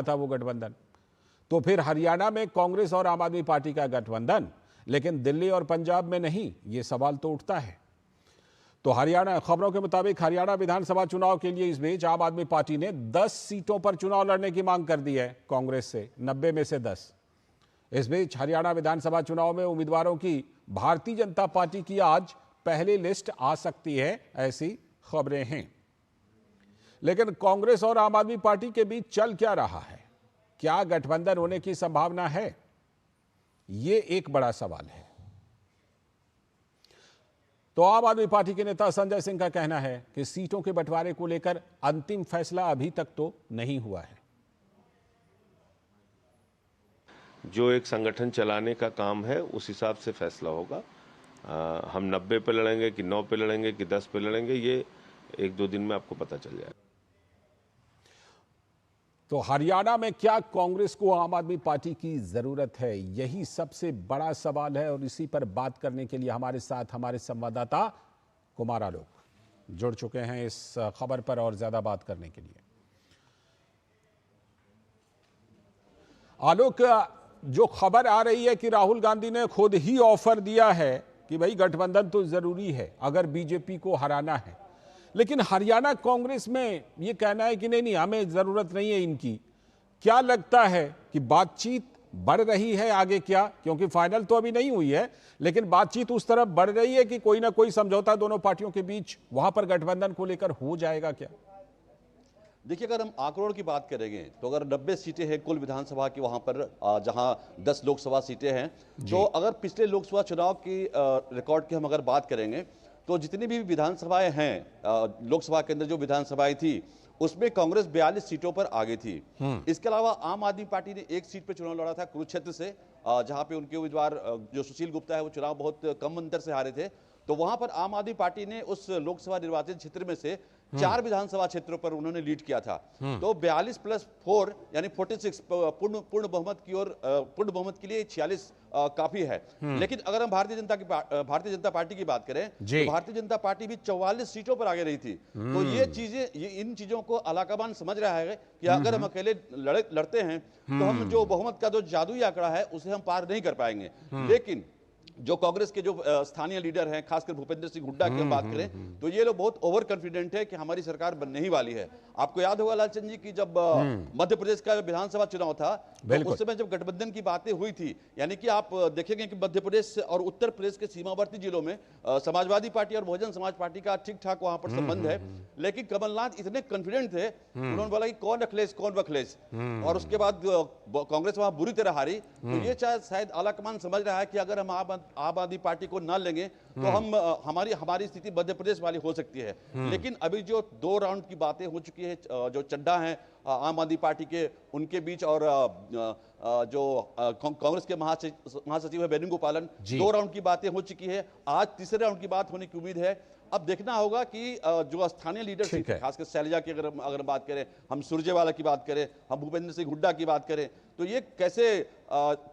था वो गठबंधन। तो फिर हरियाणा में कांग्रेस और आम आदमी पार्टी का गठबंधन, लेकिन दिल्ली और पंजाब में नहीं, ये सवाल तो उठता है। तो हरियाणा, खबरों के मुताबिक हरियाणा विधानसभा चुनाव के लिए इस बीच आम आदमी पार्टी ने 10 सीटों पर चुनाव लड़ने की मांग कर दी है कांग्रेस से, 90 में से 10। इस बीच हरियाणा विधानसभा चुनाव में उम्मीदवारों की भारतीय जनता पार्टी की आज पहली लिस्ट आ सकती है, ऐसी खबरें हैं। लेकिन कांग्रेस और आम आदमी पार्टी के बीच चल क्या रहा है? क्या गठबंधन होने की संभावना है? यह एक बड़ा सवाल है। तो आम आदमी पार्टी के नेता संजय सिंह का कहना है कि सीटों के बंटवारे को लेकर अंतिम फैसला अभी तक तो नहीं हुआ है। जो एक संगठन चलाने का काम है उस हिसाब से फैसला होगा। हम 90 पे लड़ेंगे कि 9 पे लड़ेंगे कि 10 पे लड़ेंगे, ये 1-2 दिन में आपको पता चल जाएगा। तो हरियाणा में क्या कांग्रेस को आम आदमी पार्टी की जरूरत है? यही सबसे बड़ा सवाल है और इसी पर बात करने के लिए हमारे साथ हमारे संवाददाता कुमार आलोक जुड़ चुके हैं इस खबर पर और ज्यादा बात करने के लिए। आलोक, जो खबर आ रही है कि राहुल गांधी ने खुद ही ऑफर दिया है कि भाई गठबंधन तो जरूरी है अगर बीजेपी को हराना है, लेकिन हरियाणा कांग्रेस में यह कहना है कि नहीं, हमें जरूरत नहीं है इनकी। क्या लगता है कि बातचीत बढ़ रही है आगे क्या? क्योंकि फाइनल तो अभी नहीं हुई है, लेकिन बातचीत उस तरफ बढ़ रही है कि कोई ना कोई समझौता दोनों पार्टियों के बीच वहां पर गठबंधन को लेकर हो जाएगा क्या? देखिए, अगर हम आंकड़ों की बात करेंगे तो अगर 90 सीटें हैं कुल विधानसभा की वहां पर, जहां 10 लोकसभा सीटें हैं, तो अगर पिछले लोकसभा चुनाव की रिकॉर्ड की हम अगर बात करेंगे तो जितनी भी विधानसभाएं हैं, लोकसभा के अंदर जो विधानसभाएं थी उसमें कांग्रेस 42 सीटों पर आगे थी। इसके अलावा आम आदमी पार्टी ने एक सीट पर चुनाव लड़ा था कुरुक्षेत्र से, जहां पे उनके उम्मीदवार जो सुशील गुप्ता है वो चुनाव बहुत कम अंतर से हारे थे। तो वहां पर आम आदमी पार्टी ने उस लोकसभा निर्वाचन क्षेत्र में से 4 विधानसभा क्षेत्रों पर उन्होंने लीड किया था। तो 42 + 4 यानी 46 पूर्ण बहुमत की ओर, पूर्ण बहुमत के लिए 46 काफी है। लेकिन अगर हम भारतीय जनता पार्टी की बात करें तो भारतीय जनता पार्टी भी 44 सीटों पर आगे रही थी। तो इन चीजों को अलाकाबान समझ रहा है कि अगर हम अकेले लड़ते हैं तो हम जो बहुमत का जो जादुई आंकड़ा है उसे हम पार नहीं कर पाएंगे। लेकिन जो कांग्रेस के जो स्थानीय लीडर हैं, खासकर भूपेंद्र सिंह हुड्डा की हम बात करें तो ये लोग बहुत ओवर कॉन्फिडेंट है कि हमारी सरकार बनने ही वाली है। आपको याद होगा लालचंद जी की जब मध्य प्रदेश का विधानसभा चुनाव था तो उस समय जब गठबंधन की बातें हुई थी, यानी कि आप देखेंगे कि मध्य प्रदेश और उत्तर प्रदेश के सीमावर्ती जिलों में समाजवादी पार्टी और बहुजन समाज पार्टी का ठीक ठाक वहां पर संबंध है। लेकिन कमलनाथ इतने कॉन्फिडेंट थे, उन्होंने बोला कि कौन अखिलेश कौन वखिलेश, और उसके बाद कांग्रेस वहां बुरी तरह हारी। तो ये शायद आलाकमान समझ रहा है कि अगर हम आम आदमी पार्टी को ना लेंगे तो हम हमारी स्थिति मध्य प्रदेश वाली हो सकती है। लेकिन अभी जो 2 राउंड की बातें हो चुकी है, जो चड्ढा हैं आम आदमी पार्टी के, उनके बीच और जो कांग्रेस के महासचिव है वेणुगोपालन, 2 राउंड की बातें हो चुकी है। आज तीसरे राउंड की बात होने की उम्मीद है। अब देखना होगा कि जो स्थानीय लीडरशिप है, खासकर शैलजा की अगर बात करें, हम सुरजेवाला की बात करें, हम भूपेंद्र सिंह हुड्डा की बात करें, तो ये कैसे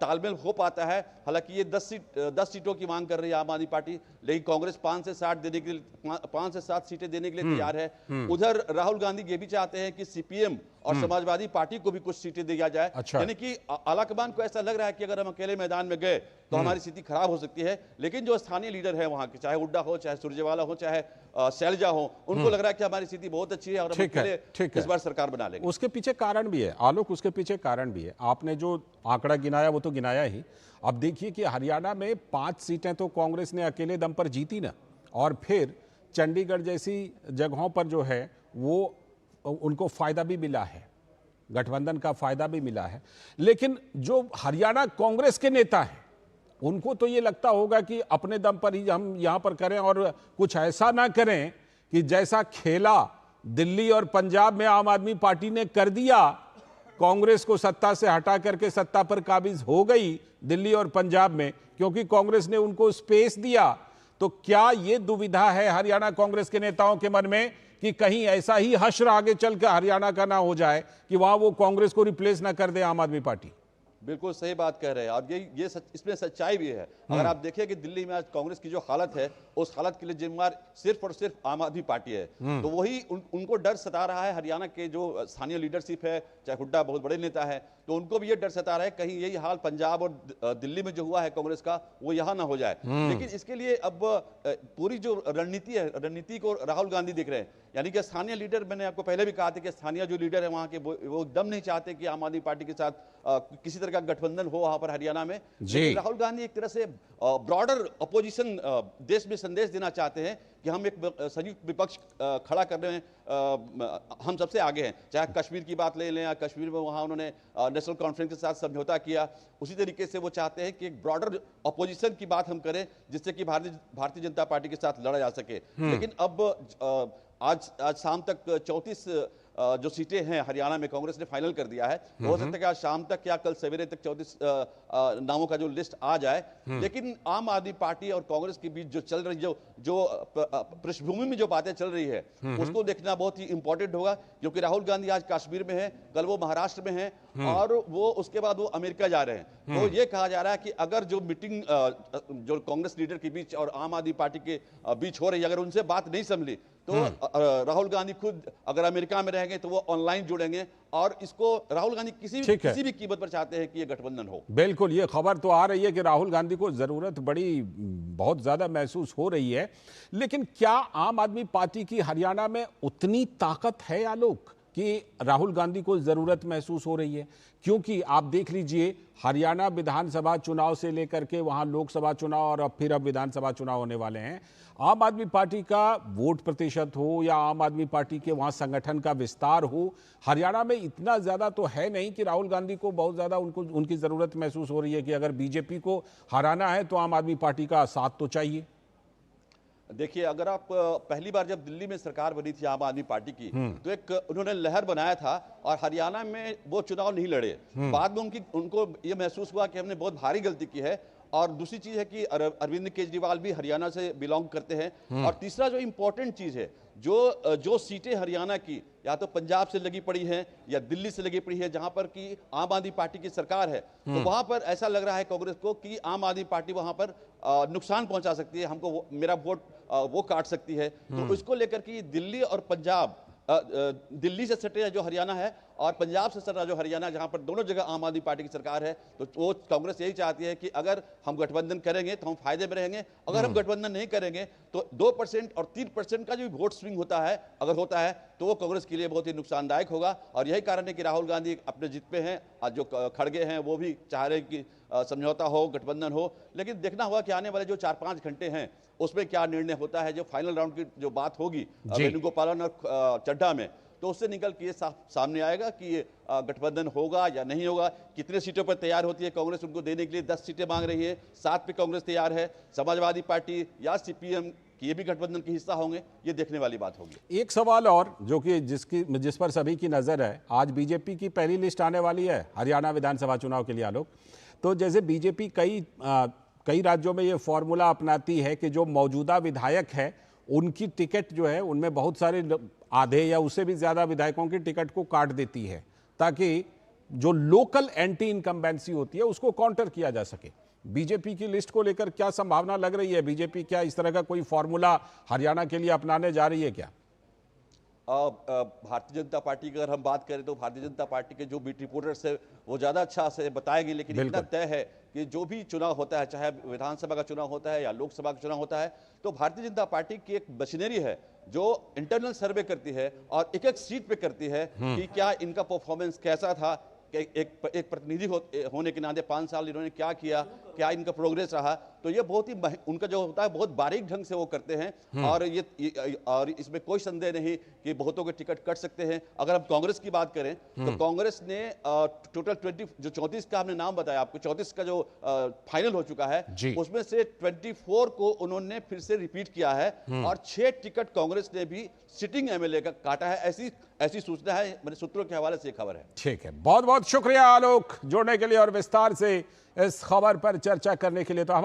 तालमेल हो पाता है। हालांकि ये 10 सीटों की मांग कर रही है आम आदमी पार्टी, लेकिन कांग्रेस 5 से 7 सीटें देने के लिए तैयार है। उधर राहुल गांधी ये भी चाहते हैं कि सीपीएम और समाजवादी पार्टी को भी कुछ सीटें दिया जाए। यानी कि आलाकमान को ऐसा लग रहा है कि अगर हम अकेले मैदान में गए तो हमारी स्थिति खराब हो सकती है। लेकिन जो स्थानीय लीडर है वहां के, चाहे हुड्डा हो, चाहे सुरजेवाला हो, चाहे शैलजा हो, उनको लग रहा है कि हमारी स्थिति बहुत अच्छी है और हम अकेले इस बार सरकार बना लेंगे। उसके पीछे कारण भी है आलोक, उसके पीछे कारण भी है। आपने जो आंकड़ा गिनाया वो तो गिनाया ही। अब देखिए कि हरियाणा में 5 सीटें तो कांग्रेस ने अकेले दम पर जीती ना, और फिर चंडीगढ़ जैसी जगहों पर जो है वो उनको फायदा भी मिला है, गठबंधन का फायदा भी मिला है। लेकिन जो हरियाणा कांग्रेस के नेता हैं उनको तो ये लगता होगा कि अपने दम पर ही हम यहां पर करें और कुछ ऐसा ना करें कि जैसा खेला दिल्ली और पंजाब में आम आदमी पार्टी ने कर दिया, कांग्रेस को सत्ता से हटा करके सत्ता पर काबिज हो गई दिल्ली और पंजाब में, क्योंकि कांग्रेस ने उनको स्पेस दिया। तो क्या ये दुविधा है हरियाणा कांग्रेस के नेताओं के मन में कि कहीं ऐसा ही हश्र आगे चलकर हरियाणा का ना हो जाए कि वहां वो कांग्रेस को रिप्लेस ना कर दे आम आदमी पार्टी? बिल्कुल सही बात कह रहे हैं। अब इसमें सच्चाई भी है। अगर आप देखें कि दिल्ली में आज कांग्रेस की जो हालत है, उस हालत के लिए जिम्मेदार सिर्फ और सिर्फ आम आदमी पार्टी है। तो वही उनको डर सता रहा है। हरियाणा के जो स्थानीय लीडरशिप है, चाहे हुड्डा बहुत बड़े नेता है, तो उनको भी ये डर सता रहा है कहीं यही हाल पंजाब और दिल्ली में जो हुआ है कांग्रेस का, वो यहाँ ना हो जाए। लेकिन इसके लिए अब पूरी जो रणनीति है, रणनीति को राहुल गांधी देख रहे हैं। यानी कि स्थानीय लीडर, मैंने आपको पहले भी कहा था कि स्थानीय जो लीडर है वहां के, वो एकदम नहीं चाहते कि आम आदमी पार्टी के साथ किसी तरह का गठबंधन हो वहां पर हरियाणा में। लेकिन राहुल गांधी एक तरह से ब्रॉडर अपोजिशन देश में संदेश देना चाहते हैं कि हम एक संयुक्त विपक्ष खड़ा करने में हम सबसे आगे हैं। चाहे कश्मीर की बात ले लें, या कश्मीर में वहां उन्होंने नेशनल कॉन्फ्रेंस के साथ समझौता किया, उसी तरीके से वो चाहते हैं कि एक ब्रॉडर अपोजिशन की बात हम करें, जिससे कि भारतीय जनता पार्टी के साथ लड़ा जा सके। लेकिन अब आज शाम तक 34 जो सीटें हैं हरियाणा में कांग्रेस ने फाइनल कर दिया है। तो हो सकता है कि आज शाम तक या कल सवेरे तक 34 नामों का जो लिस्ट आ जाए। लेकिन आम आदमी पार्टी और कांग्रेस के बीच जो चल रही जो पृष्ठभूमि में जो बातें चल रही है, उसको देखना बहुत ही इंपॉर्टेंट होगा। क्योंकि राहुल गांधी आज कश्मीर में है, कल वो महाराष्ट्र में है, और वो उसके बाद वो अमेरिका जा रहे हैं। तो ये कहा जा रहा है कि अगर जो मीटिंग जो कांग्रेस लीडर के बीच और आम आदमी पार्टी के बीच हो रही है, अगर उनसे बात नहीं संभली, तो राहुल गांधी खुद अगर अमेरिका में रहेंगे तो वो ऑनलाइन जुड़ेंगे। और इसको राहुल गांधी किसी भी कीमत पर चाहते हैं कि ये गठबंधन हो। बिल्कुल, ये खबर तो आ रही है कि राहुल गांधी को जरूरत बहुत ज्यादा महसूस हो रही है। लेकिन क्या आम आदमी पार्टी की हरियाणा में उतनी ताकत है आलोक कि राहुल गांधी को जरूरत महसूस हो रही है? क्योंकि आप देख लीजिए, हरियाणा विधानसभा चुनाव से लेकर के वहां लोकसभा चुनाव और अब विधानसभा चुनाव होने वाले हैं। आम आदमी पार्टी का वोट प्रतिशत हो या आम आदमी पार्टी के वहां संगठन का विस्तार हो, हरियाणा में इतना ज्यादा तो है नहीं कि राहुल गांधी को बहुत ज्यादा उनकी जरूरत महसूस हो रही है कि अगर बीजेपी को हराना है तो आम आदमी पार्टी का साथ तो चाहिए। देखिए, अगर आप पहली बार जब दिल्ली में सरकार बनी थी आम आदमी पार्टी की, तो एक उन्होंने लहर बनाया था और हरियाणा में वो चुनाव नहीं लड़े। बाद में उनको ये महसूस हुआ कि हमने बहुत भारी गलती की है। और दूसरी चीज है कि अरविंद केजरीवाल भी हरियाणा से बिलोंग करते हैं। और तीसरा जो इंपॉर्टेंट चीज है, जो सीटें हरियाणा की या तो पंजाब से लगी पड़ी हैं या दिल्ली से लगी पड़ी है, जहां पर कि आम आदमी पार्टी की सरकार है, तो वहां पर ऐसा लग रहा है कांग्रेस को कि आम आदमी पार्टी वहां पर नुकसान पहुंचा सकती है, हमको मेरा वोट वो काट सकती है। तो इसको लेकर के दिल्ली और पंजाब, दिल्ली से सटे जो हरियाणा है और पंजाब से सटा जो हरियाणा, जहां पर दोनों जगह आम आदमी पार्टी की सरकार है, तो वो कांग्रेस यही चाहती है कि अगर हम गठबंधन करेंगे तो हम फायदे में रहेंगे। अगर हम गठबंधन नहीं करेंगे तो 2% और 3% का जो वोट स्विंग होता है, अगर होता है तो वो कांग्रेस के लिए बहुत ही नुकसानदायक होगा। और यही कारण है कि राहुल गांधी अपने जिद पे हैं। आज जो खड़गे हैं वो भी चाह रहे हैं कि समझौता हो, गठबंधन हो। लेकिन देखना होगा कि आने वाले जो 4-5 घंटे हैं उसमें क्या निर्णय होता है। जो फाइनल राउंड की जो बात होगी वेणुगोपालन और चड्ढा में, तो उससे निकल के ये सामने आएगा कि ये गठबंधन होगा या नहीं होगा। कितने सीटों पर तैयार होती है कांग्रेस उनको देने के लिए? 10 सीटें मांग रही है, 7 पे कांग्रेस तैयार है। समाजवादी पार्टी या सीपीएम कि ये भी गठबंधन के हिस्सा होंगे, ये देखने वाली बात होगी। एक सवाल और जो कि जिस पर सभी की नजर है, आज बीजेपी की पहली लिस्ट आने वाली है हरियाणा विधानसभा चुनाव के लिए आलोक। तो जैसे बीजेपी कई राज्यों में ये फॉर्मूला अपनाती है कि जो मौजूदा विधायक है उनकी टिकट जो है, उनमें बहुत सारे आधे या उससे भी ज्यादा विधायकों की टिकट को काट देती है ताकि जो लोकल एंटी इनकम्बेंसी होती है उसको काउंटर किया जा सके। बीजेपी की लिस्ट को लेकर क्या संभावना लग रही है? बीजेपी क्या इस तरह का कोई फॉर्मूला हरियाणा के लिए अपनाने जा रही है क्या? भारतीय जनता पार्टी की अगर हम बात करें तो भारतीय जनता पार्टी के जो बीट रिपोर्टर्स है वो ज्यादा अच्छा से बताएंगे। लेकिन इतना तय है कि जो भी चुनाव होता है, चाहे विधानसभा का चुनाव होता है या लोकसभा का चुनाव होता है, तो भारतीय जनता पार्टी की एक मशीनरी है जो इंटरनल सर्वे करती है और एक सीट पे करती है कि क्या इनका परफॉर्मेंस कैसा था। एक प्रतिनिधि होने के नाते 5 साल इन्होंने क्या किया, क्या इनका प्रोग्रेस रहा। तो ये बहुत ही उनका जो होता है बहुत बारीक ढंग से वो करते हैं। और इसमें कोई संदेह नहीं कि बहुतों के टिकट कट सकते हैं। अगर हम कांग्रेस की बात करें तो कांग्रेस ने टोटल 34 का हमने नाम बताया आपको, 34 का जो फाइनल हो चुका है, उसमें से 24 को उन्होंने फिर से रिपीट किया है और 6 टिकट कांग्रेस ने भी सिटिंग एमएलए का काटा है। ऐसी सूचना है, मेरे सूत्रों के हवाले से खबर है। ठीक है, बहुत बहुत शुक्रिया आलोक जुड़ने के लिए और विस्तार से इस खबर पर चर्चा करने के लिए। तो हमारे